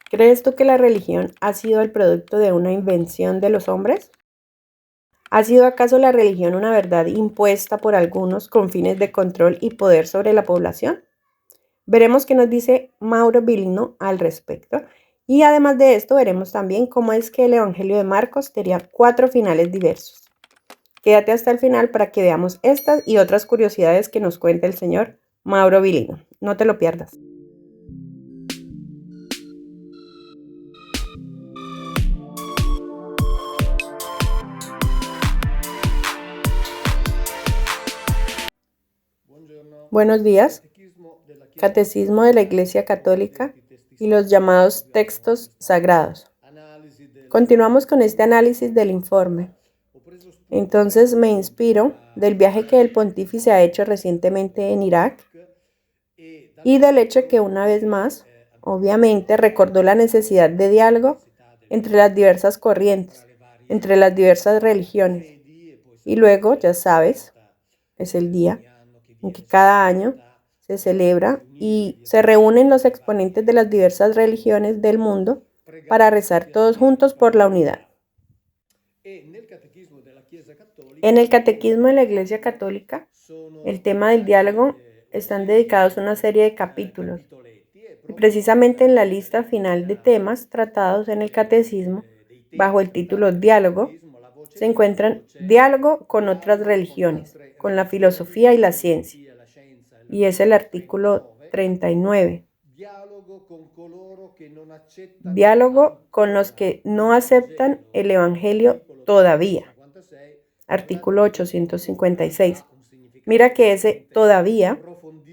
¿Crees tú que la religión ha sido el producto de una invención de los hombres? ¿Ha sido acaso la religión una verdad impuesta por algunos con fines de control y poder sobre la población? Veremos qué nos dice Mauro Bilino al respecto. Y además de esto, veremos también cómo es que el Evangelio de Marcos tenía 4 finales diversos. Quédate hasta el final para que veamos estas y otras curiosidades que nos cuenta el señor Mauro Bilino. No te lo pierdas. Buenos días. Catecismo de la Iglesia Católica y los llamados textos sagrados. Continuamos con este análisis del informe. Entonces me inspiro del viaje que el pontífice ha hecho recientemente en Irak y del hecho que una vez más, obviamente, recordó la necesidad de diálogo entre las diversas corrientes, entre las diversas religiones. Y luego, ya sabes, es el día en que cada año se celebra y se reúnen los exponentes de las diversas religiones del mundo para rezar todos juntos por la unidad. En el Catecismo de la Iglesia Católica, el tema del diálogo están dedicados a una serie de capítulos. Y precisamente en la lista final de temas tratados en el Catecismo, bajo el título Diálogo, se encuentran diálogo con otras religiones, con la filosofía y la ciencia. Y es el artículo 39. Diálogo con los que no aceptan el Evangelio todavía. Artículo 856. Mira que ese todavía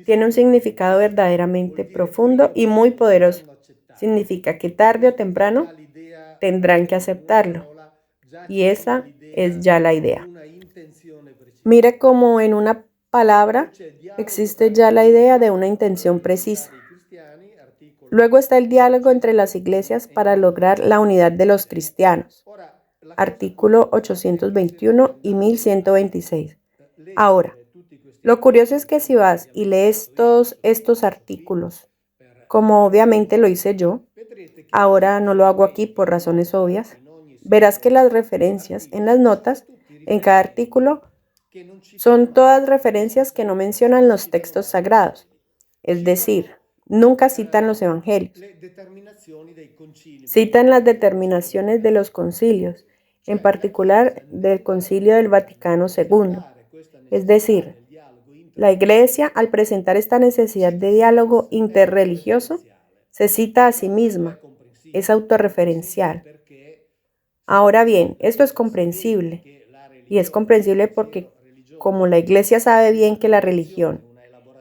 tiene un significado verdaderamente profundo y muy poderoso. Significa que tarde o temprano tendrán que aceptarlo. Y esa es ya la idea. Mira cómo en una palabra existe ya la idea de una intención precisa. Luego está el diálogo entre las iglesias para lograr la unidad de los cristianos. Artículo 821 y 1126. Ahora, lo curioso es que si vas y lees todos estos artículos, como obviamente lo hice yo, ahora no lo hago aquí por razones obvias, verás que las referencias en las notas, en cada artículo, son todas referencias que no mencionan los textos sagrados, es decir, nunca citan los evangelios. Citan las determinaciones de los concilios, en particular del Concilio del Vaticano II. Es decir, la Iglesia, al presentar esta necesidad de diálogo interreligioso, se cita a sí misma, es autorreferencial. Ahora bien, esto es comprensible, y es comprensible porque como la Iglesia sabe bien que la religión,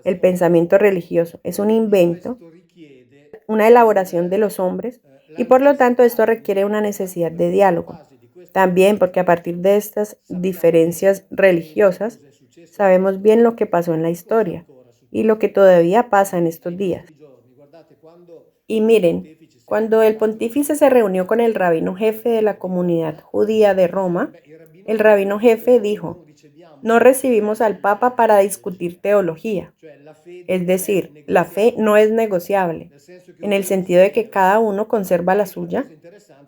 el pensamiento religioso, es un invento, una elaboración de los hombres, y por lo tanto esto requiere una necesidad de diálogo. También porque a partir de estas diferencias religiosas, sabemos bien lo que pasó en la historia y lo que todavía pasa en estos días. Y miren, cuando el pontífice se reunió con el rabino jefe de la comunidad judía de Roma, el rabino jefe dijo: no recibimos al Papa para discutir teología. Es decir, la fe no es negociable, en el sentido de que cada uno conserva la suya.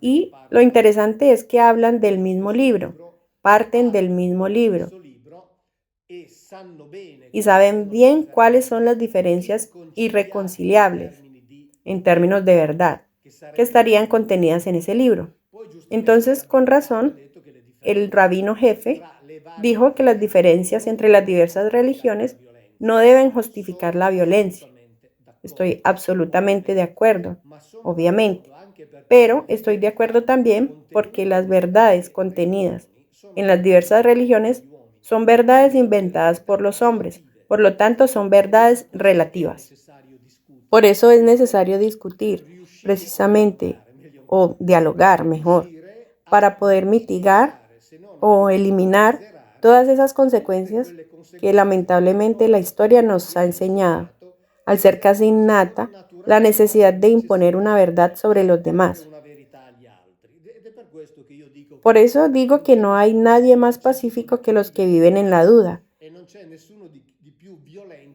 Y lo interesante es que hablan del mismo libro, parten del mismo libro y saben bien cuáles son las diferencias irreconciliables en términos de verdad que estarían contenidas en ese libro. Entonces, con razón, el rabino jefe dijo que las diferencias entre las diversas religiones no deben justificar la violencia. Estoy absolutamente de acuerdo, obviamente, pero estoy de acuerdo también porque las verdades contenidas en las diversas religiones son verdades inventadas por los hombres, por lo tanto son verdades relativas. Por eso es necesario discutir, precisamente, o dialogar mejor, para poder mitigar o eliminar todas esas consecuencias que lamentablemente la historia nos ha enseñado, al ser casi innata la necesidad de imponer una verdad sobre los demás. Por eso digo que no hay nadie más pacífico que los que viven en la duda.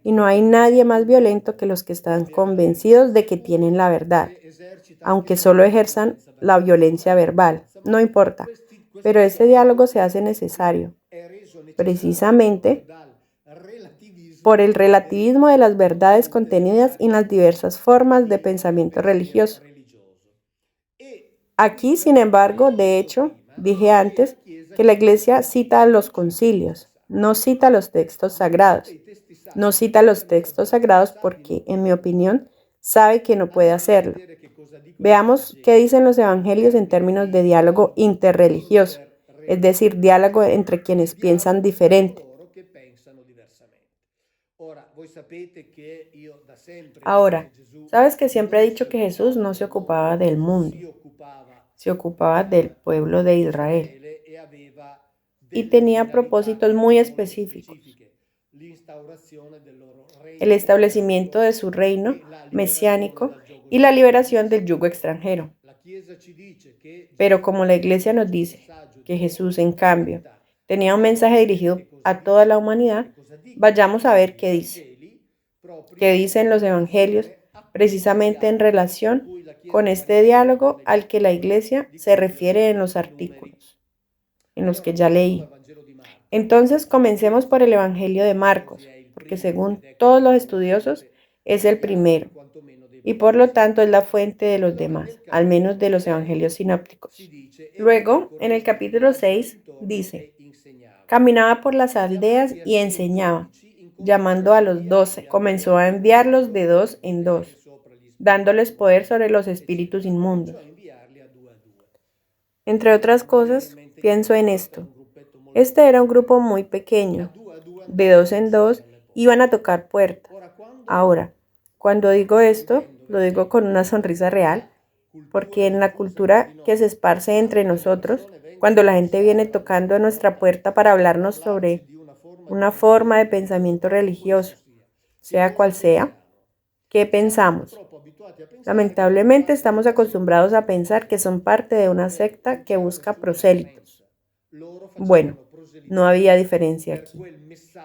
Y no hay nadie más violento que los que están convencidos de que tienen la verdad. aunque solo ejerzan la violencia verbal. No importa, pero este diálogo se hace necesario, precisamente por el relativismo de las verdades contenidas en las diversas formas de pensamiento religioso. Aquí, sin embargo, de hecho, dije antes que la Iglesia cita a los concilios, no cita los textos sagrados. No cita los textos sagrados porque, en mi opinión, sabe que no puede hacerlo. Veamos qué dicen los evangelios en términos de diálogo interreligioso, es decir, diálogo entre quienes piensan diferente. Ahora, sabes que siempre he dicho que Jesús no se ocupaba del mundo, se ocupaba del pueblo de Israel y tenía propósitos muy específicos. El establecimiento de su reino mesiánico y la liberación del yugo extranjero. Pero como la Iglesia nos dice que Jesús, en cambio, tenía un mensaje dirigido a toda la humanidad, vayamos a ver qué dice. ¿Qué dicen los evangelios precisamente en relación con este diálogo al que la Iglesia se refiere en los artículos, en los que ya leí? Entonces comencemos por el Evangelio de Marcos, porque según todos los estudiosos es el primero y por lo tanto es la fuente de los demás, al menos de los evangelios sinópticos. Luego, en el capítulo 6, dice: caminaba por las aldeas y enseñaba, llamando a los 12, comenzó a enviarlos de 2 en 2, dándoles poder sobre los espíritus inmundos. Entre otras cosas, pienso en esto. Este era un grupo muy pequeño, de 2 en 2 iban a tocar puertas. Ahora, cuando digo esto, lo digo con una sonrisa real, porque en la cultura que se esparce entre nosotros, cuando la gente viene tocando a nuestra puerta para hablarnos sobre una forma de pensamiento religioso, sea cual sea, ¿qué pensamos? Lamentablemente estamos acostumbrados a pensar que son parte de una secta que busca prosélitos. Bueno, no había diferencia aquí.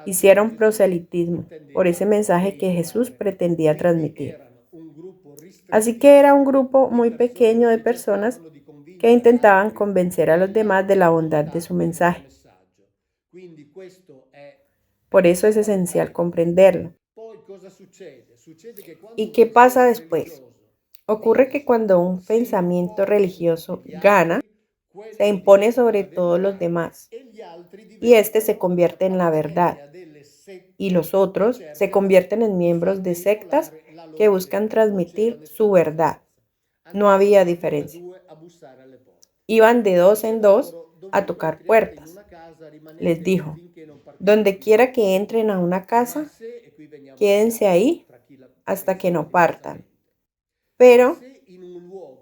Hicieron proselitismo por ese mensaje que Jesús pretendía transmitir. Así que era un grupo muy pequeño de personas que intentaban convencer a los demás de la bondad de su mensaje. Por eso es esencial comprenderlo. ¿Y qué pasa después? Ocurre que cuando un pensamiento religioso gana, se impone sobre todos los demás, y éste se convierte en la verdad, y los otros se convierten en miembros de sectas que buscan transmitir su verdad. No había diferencia. Iban de 2 en 2 a tocar puertas. Les dijo: donde quiera que entren a una casa, quédense ahí hasta que no partan. Pero,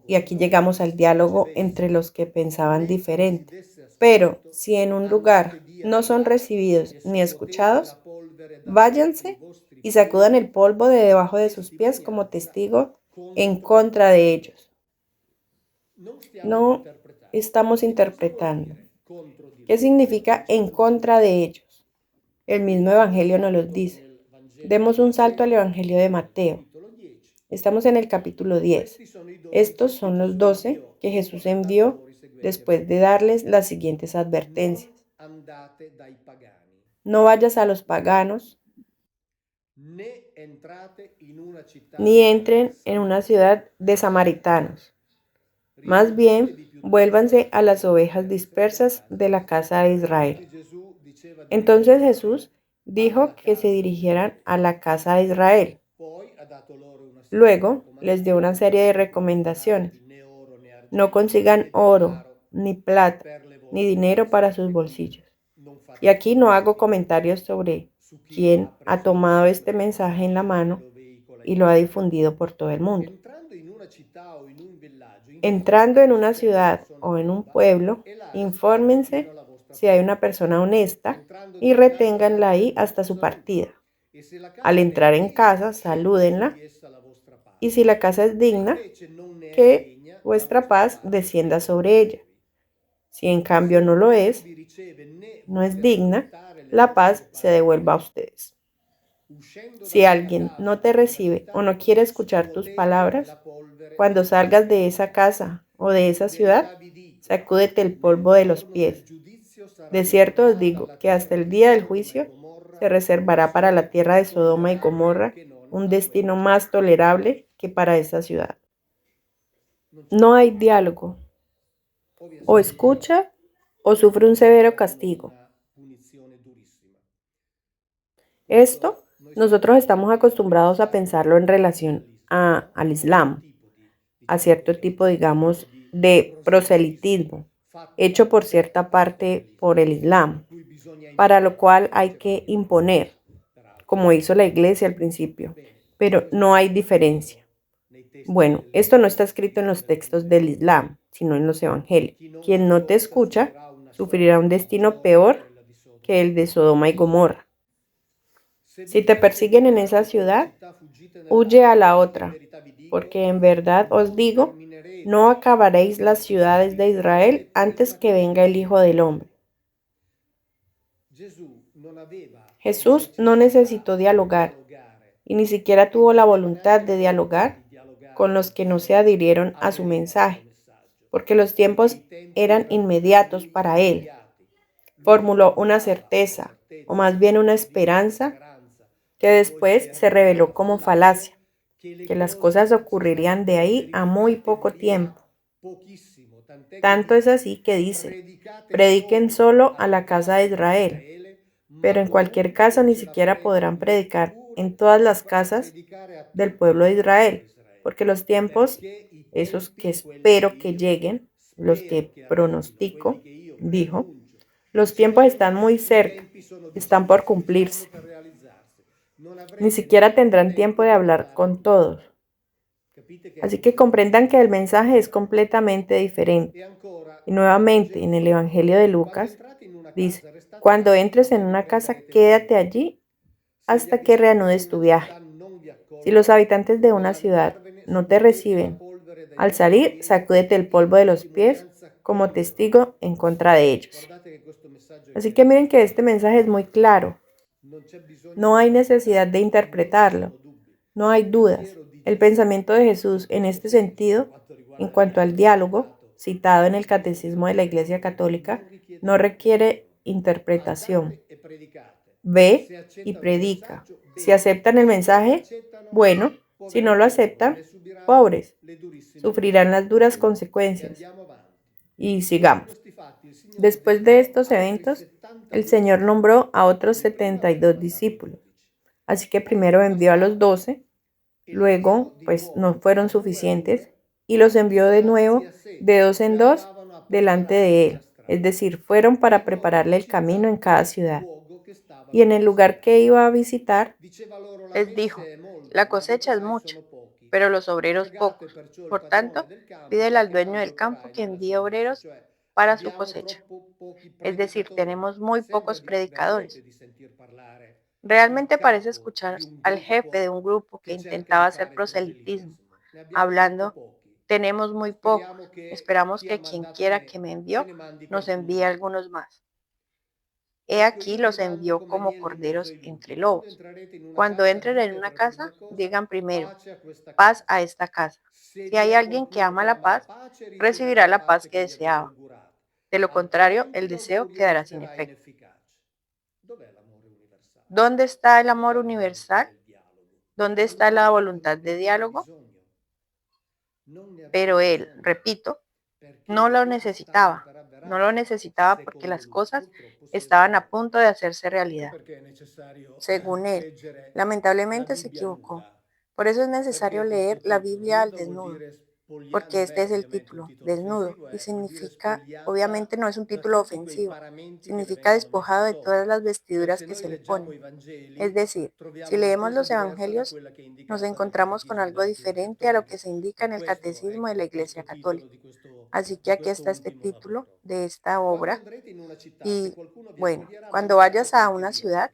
y aquí llegamos al diálogo entre los que pensaban diferente, pero si en un lugar no son recibidos ni escuchados, váyanse y sacudan el polvo de debajo de sus pies como testigo en contra de ellos. No estamos interpretando. ¿Qué significa en contra de ellos? El mismo Evangelio nos lo dice. Demos un salto al Evangelio de Mateo. Estamos en el capítulo 10. Estos son los 12 que Jesús envió después de darles las siguientes advertencias. No vayas a los paganos, ni entren en una ciudad de samaritanos. Más bien, vuélvanse a las ovejas dispersas de la casa de Israel. Entonces Jesús dijo que se dirigieran a la casa de Israel. Luego les dio una serie de recomendaciones. No consigan oro, ni plata, ni dinero para sus bolsillos. Y aquí no hago comentarios sobre quién ha tomado este mensaje en la mano y lo ha difundido por todo el mundo. Entrando en una ciudad o en un pueblo, infórmense si hay una persona honesta y reténganla ahí hasta su partida. Al entrar en casa, salúdenla, y si la casa es digna, que vuestra paz descienda sobre ella. Si en cambio no lo es, no es digna, la paz se devuelva a ustedes. Si alguien no te recibe o no quiere escuchar tus palabras, Cuando salgas de esa casa o de esa ciudad, sacúdete el polvo de los pies. De cierto os digo que hasta el día del juicio se reservará para la tierra de Sodoma y Gomorra un destino más tolerable que para esa ciudad. No hay diálogo. O escucha o sufre un severo castigo. Esto nosotros estamos acostumbrados a pensarlo en relación al Islam, a cierto tipo, digamos, de proselitismo, hecho por cierta parte por el Islam, para lo cual hay que imponer, como hizo la iglesia al principio, pero no hay diferencia. Bueno, esto no está escrito en los textos del Islam, sino en los evangelios. Quien no te escucha sufrirá un destino peor que el de Sodoma y Gomorra. Si te persiguen en esa ciudad, huye a la otra, porque en verdad os digo, no acabaréis las ciudades de Israel antes que venga el Hijo del Hombre. Jesús no necesitó dialogar y ni siquiera tuvo la voluntad de dialogar con los que no se adhirieron a su mensaje, porque los tiempos eran inmediatos para él. Formuló una certeza, o más bien una esperanza, que después se reveló como falacia, que las cosas ocurrirían de ahí a muy poco tiempo. Tanto es así que dice, prediquen solo a la casa de Israel, pero en cualquier caso ni siquiera podrán predicar en todas las casas del pueblo de Israel, porque los tiempos, esos que espero que lleguen, los que pronostico, dijo, los tiempos están muy cerca, están por cumplirse. Ni siquiera tendrán tiempo de hablar con todos. Así que comprendan que el mensaje es completamente diferente. Y nuevamente en el Evangelio de Lucas dice, cuando entres en una casa, quédate allí hasta que reanudes tu viaje. Si los habitantes de una ciudad no te reciben, al salir, sacúdete el polvo de los pies como testigo en contra de ellos. Así que miren que este mensaje es muy claro. No hay necesidad de interpretarlo. No hay dudas. El pensamiento de Jesús en este sentido, en cuanto al diálogo, citado en el Catecismo de la Iglesia Católica, no requiere interpretación. Ve y predica. Si aceptan el mensaje, bueno, si no lo aceptan, pobres, sufrirán las duras consecuencias. Y sigamos. Después de estos eventos, el Señor nombró a otros 72 discípulos. Así que primero envió a los 12, luego pues no fueron suficientes y los envió de nuevo de dos en dos delante de él. Es decir, fueron para prepararle el camino en cada ciudad. Y en el lugar que iba a visitar, les dijo, la cosecha es mucha, pero los obreros pocos. Por tanto, pídele al dueño del campo que envíe obreros para su cosecha. Es decir, tenemos muy pocos predicadores. Realmente parece escuchar al jefe de un grupo que intentaba hacer proselitismo, hablando, tenemos muy pocos, esperamos que quien quiera que me envió nos envíe algunos más. He aquí los envió como corderos entre lobos. Cuando entren en una casa, digan primero, paz a esta casa. Si hay alguien que ama la paz, recibirá la paz que deseaba. De lo contrario, el deseo quedará sin efecto. ¿Dónde está el amor universal? ¿Dónde está la voluntad de diálogo? Pero él, repito, no lo necesitaba. No lo necesitaba porque las cosas estaban a punto de hacerse realidad. Según él, lamentablemente se equivocó. Por eso es necesario leer la Biblia al desnudo, porque este es el título, desnudo, y significa, obviamente no es un título ofensivo, significa despojado de todas las vestiduras que se le ponen. Es decir, si leemos los evangelios, nos encontramos con algo diferente a lo que se indica en el catecismo de la Iglesia Católica. Así que aquí está este título de esta obra. Y bueno, cuando vayas a una ciudad,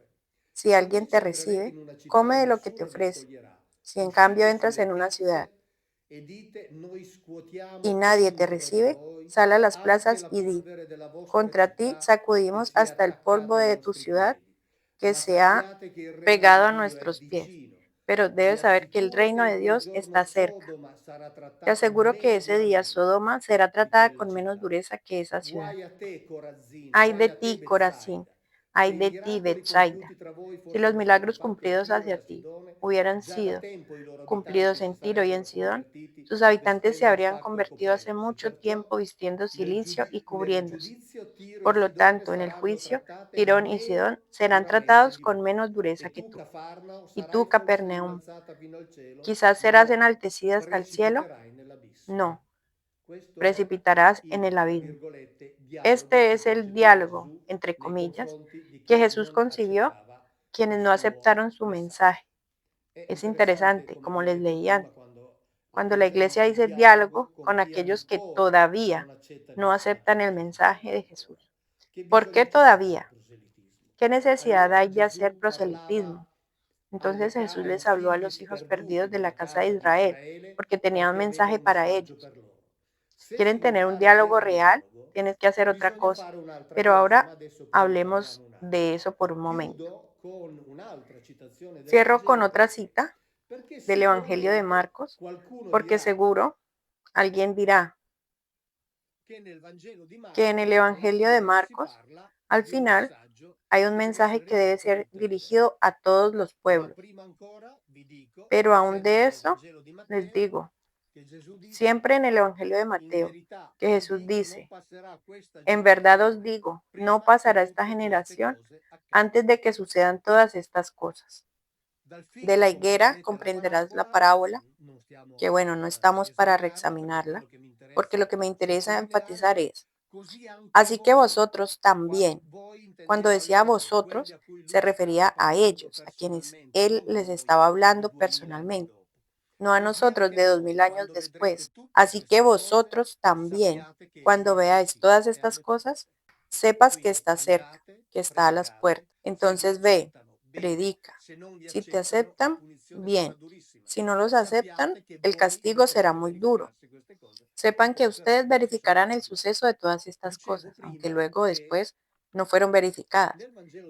si alguien te recibe, come de lo que te ofrece. Si en cambio entras en una ciudad y nadie te recibe, sal a las plazas y di, contra ti sacudimos hasta el polvo de tu ciudad que se ha pegado a nuestros pies. pero debes saber que el reino de Dios está cerca. Te aseguro que ese día Sodoma será tratada con menos dureza que esa ciudad. Ay de ti, Corazín, ay de ti, Betsaida. Si los milagros cumplidos hacia ti hubieran sido cumplidos en Tiro y en Sidón, sus habitantes se habrían convertido hace mucho tiempo vistiendo cilicio y cubriéndose. Por lo tanto, en el juicio, Tirón y Sidón serán tratados con menos dureza que tú. Y tú, Capernaum, quizás serás enaltecida hasta el cielo. No, precipitarás en el abismo. Este es el diálogo, entre comillas, que Jesús concibió quienes no aceptaron su mensaje. Es interesante, como les leí antes, cuando la iglesia dice diálogo con aquellos que todavía no aceptan el mensaje de Jesús. ¿Por qué todavía? ¿Qué necesidad hay de hacer proselitismo? Entonces Jesús les habló a los hijos perdidos de la casa de Israel, porque tenía un mensaje para ellos. Si quieren tener un diálogo real, tienes que hacer otra cosa. Pero ahora hablemos de eso por un momento. Cierro con otra cita del Evangelio de Marcos, porque seguro alguien dirá que en el Evangelio de Marcos, al final, hay un mensaje que debe ser dirigido a todos los pueblos. Pero aún de eso, les digo, siempre en el Evangelio de Mateo, que Jesús dice, en verdad os digo, no pasará esta generación antes de que sucedan todas estas cosas. De la higuera comprenderás la parábola, que bueno, no estamos para reexaminarla, porque lo que me interesa enfatizar es, así que vosotros también. Cuando decía vosotros, se refería a ellos, a quienes él les estaba hablando personalmente, no a nosotros de 2000 años después. Así que vosotros también, cuando veáis todas estas cosas, sepas que está cerca, que está a las puertas. Entonces ve, predica. Si te aceptan, bien. Si no los aceptan, el castigo será muy duro. Sepan que ustedes verificarán el suceso de todas estas cosas, aunque luego después no fueron verificadas.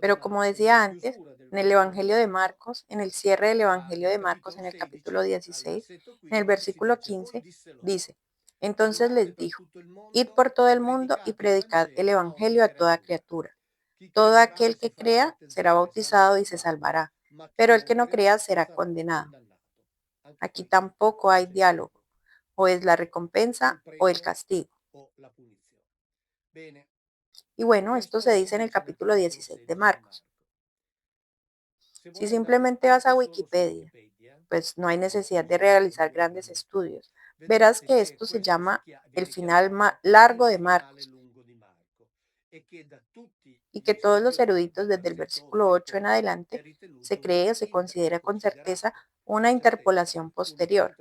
Pero como decía antes, en el Evangelio de Marcos, en el cierre del Evangelio de Marcos, en el capítulo 16, en el versículo 15, dice, entonces les dijo, id por todo el mundo y predicad el Evangelio a toda criatura. Todo aquel que crea será bautizado y se salvará, pero el que no crea será condenado. Aquí tampoco hay diálogo, o es la recompensa o el castigo. Y bueno, esto se dice en el capítulo 16 de Marcos. Si simplemente vas a Wikipedia, pues no hay necesidad de realizar grandes estudios. Verás que esto se llama el final largo de Marcos y que todos los eruditos desde el versículo 8 en adelante se cree o se considera con certeza una interpolación posterior.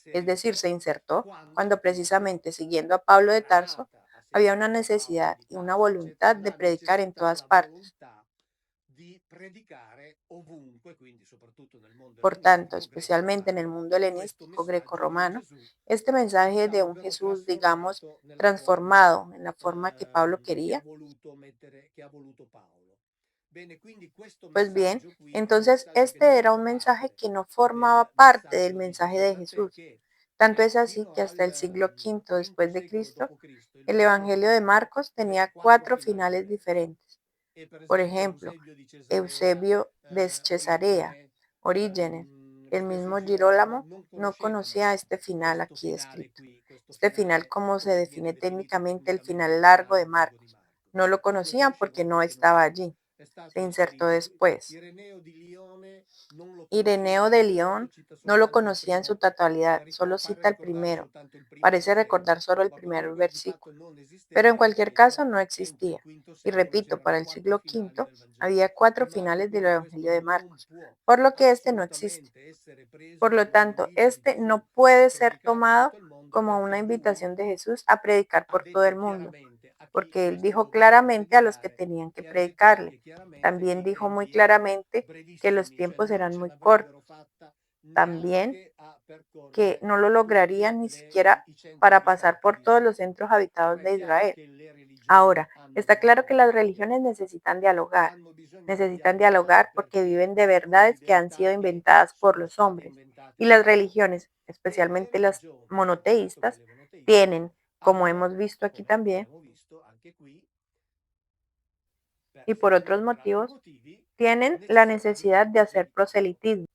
Es decir, se insertó cuando precisamente siguiendo a Pablo de Tarso había una necesidad y una voluntad de predicar en todas partes. Por tanto, especialmente en el mundo helenístico grecorromano, este mensaje de un Jesús, digamos, transformado en la forma que Pablo quería, pues bien, entonces este era un mensaje que no formaba parte del mensaje de Jesús. Tanto es así que hasta el siglo V después de Cristo, el Evangelio de Marcos tenía 4 finales diferentes. Por ejemplo, Eusebio de Cesarea, Orígenes, el mismo Girolamo no conocía este final aquí descrito. Este final, como se define técnicamente el final largo de Marcos, no lo conocían porque no estaba allí. Se insertó después. Ireneo de León no lo conocía en su totalidad, solo cita el primero. Parece recordar solo el primer versículo, pero en cualquier caso no existía. Y repito, para el siglo V había 4 finales del Evangelio de Marcos, por lo que este no existe. Por lo tanto, este no puede ser tomado como una invitación de Jesús a predicar por todo el mundo, porque él dijo claramente a los que tenían que predicarle. También dijo muy claramente que los tiempos eran muy cortos. También que no lo lograrían ni siquiera para pasar por todos los centros habitados de Israel. Ahora, está claro que las religiones necesitan dialogar porque viven de verdades que han sido inventadas por los hombres. Y las religiones, especialmente las monoteístas, tienen, como hemos visto aquí también, y por otros motivos, tienen la necesidad de hacer proselitismo.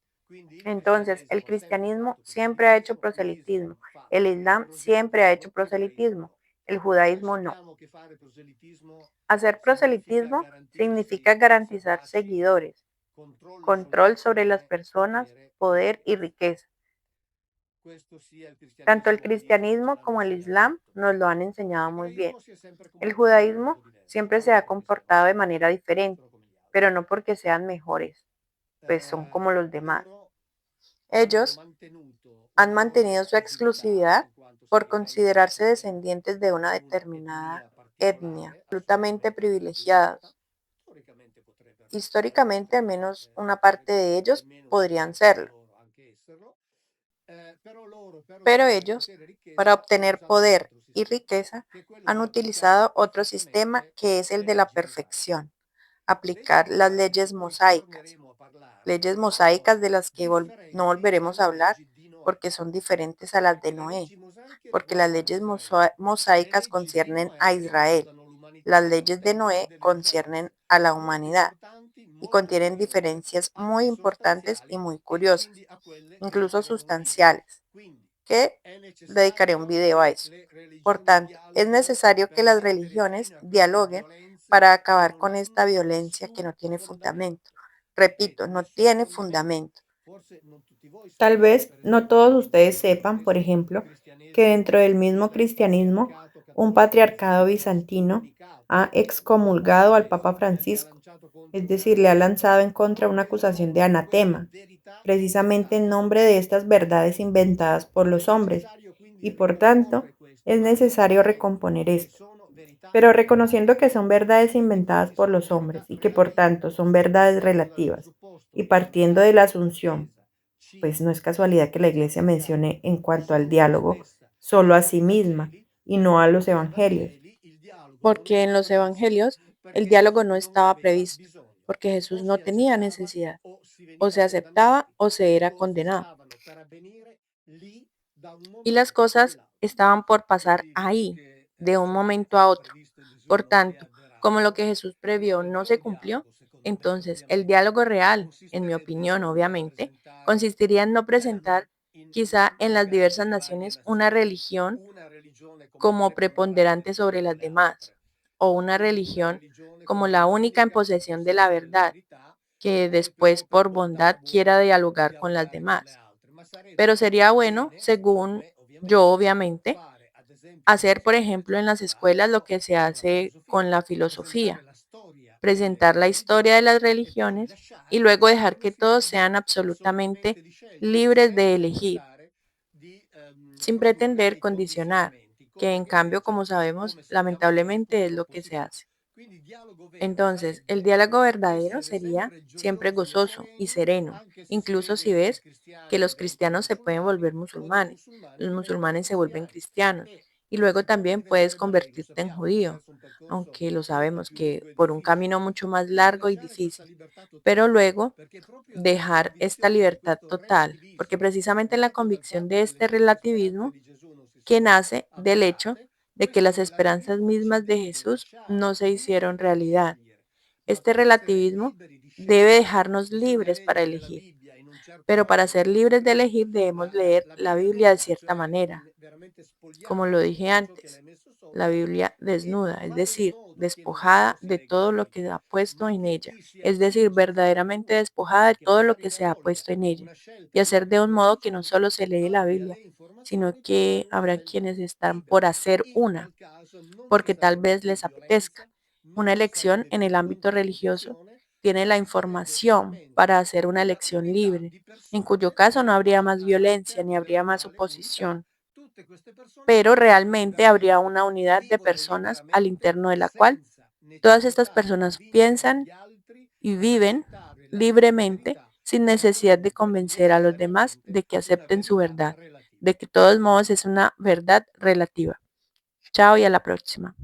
Entonces, el cristianismo siempre ha hecho proselitismo, el islam siempre ha hecho proselitismo, el judaísmo no. Hacer proselitismo significa garantizar seguidores, control sobre las personas, poder y riqueza. Tanto el cristianismo como el islam nos lo han enseñado muy bien. El judaísmo siempre se ha comportado de manera diferente, pero no porque sean mejores, pues son como los demás. Ellos han mantenido su exclusividad por considerarse descendientes de una determinada etnia, absolutamente privilegiados. Históricamente, al menos una parte de ellos podrían serlo, pero ellos, para obtener poder y riqueza, han utilizado otro sistema que es el de la perfección, aplicar las leyes mosaicas de las que no volveremos a hablar porque son diferentes a las de Noé, porque las leyes mosaicas conciernen a Israel, las leyes de Noé conciernen a la humanidad y contienen diferencias muy importantes y muy curiosas, incluso sustanciales, que dedicaré un video a eso. Por tanto, es necesario que las religiones dialoguen para acabar con esta violencia que no tiene fundamento. Repito, no tiene fundamento. Tal vez no todos ustedes sepan, por ejemplo, que dentro del mismo cristianismo, un patriarcado bizantino ha excomulgado al Papa Francisco, es decir, le ha lanzado en contra una acusación de anatema, precisamente en nombre de estas verdades inventadas por los hombres, y por tanto es necesario recomponer esto. Pero reconociendo que son verdades inventadas por los hombres y que por tanto son verdades relativas, y partiendo de la asunción, pues no es casualidad que la Iglesia mencione en cuanto al diálogo solo a sí misma y no a los evangelios, porque en los evangelios el diálogo no estaba previsto, porque Jesús no tenía necesidad, o se aceptaba o se era condenado. Y las cosas estaban por pasar ahí, de un momento a otro. Por tanto, como lo que Jesús previó no se cumplió, entonces el diálogo real, en mi opinión, obviamente, consistiría en no presentar quizá en las diversas naciones una religión como preponderante sobre las demás, o una religión como la única en posesión de la verdad, que después por bondad quiera dialogar con las demás. Pero sería bueno, según yo obviamente, hacer, por ejemplo, en las escuelas lo que se hace con la filosofía, presentar la historia de las religiones y luego dejar que todos sean absolutamente libres de elegir, sin pretender condicionar, que en cambio, como sabemos, lamentablemente es lo que se hace. Entonces, el diálogo verdadero sería siempre gozoso y sereno, incluso si ves que los cristianos se pueden volver musulmanes, los musulmanes se vuelven cristianos y luego también puedes convertirte en judío, aunque lo sabemos que por un camino mucho más largo y difícil, pero luego dejar esta libertad total, porque precisamente la convicción de este relativismo que nace del hecho de que las esperanzas mismas de Jesús no se hicieron realidad. Este relativismo debe dejarnos libres para elegir, pero para ser libres de elegir debemos leer la Biblia de cierta manera, como lo dije antes, la Biblia desnuda, es decir, despojada de todo lo que se ha puesto en ella, es decir, verdaderamente despojada de todo lo que se ha puesto en ella, y hacer de un modo que no solo se lee la Biblia, sino que habrá quienes están por hacer una, porque tal vez les apetezca. Una elección en el ámbito religioso tiene la información para hacer una elección libre, en cuyo caso no habría más violencia ni habría más oposición, pero realmente habría una unidad de personas al interno de la cual todas estas personas piensan y viven libremente sin necesidad de convencer a los demás de que acepten su verdad, de que de todos modos es una verdad relativa. Chao y a la próxima.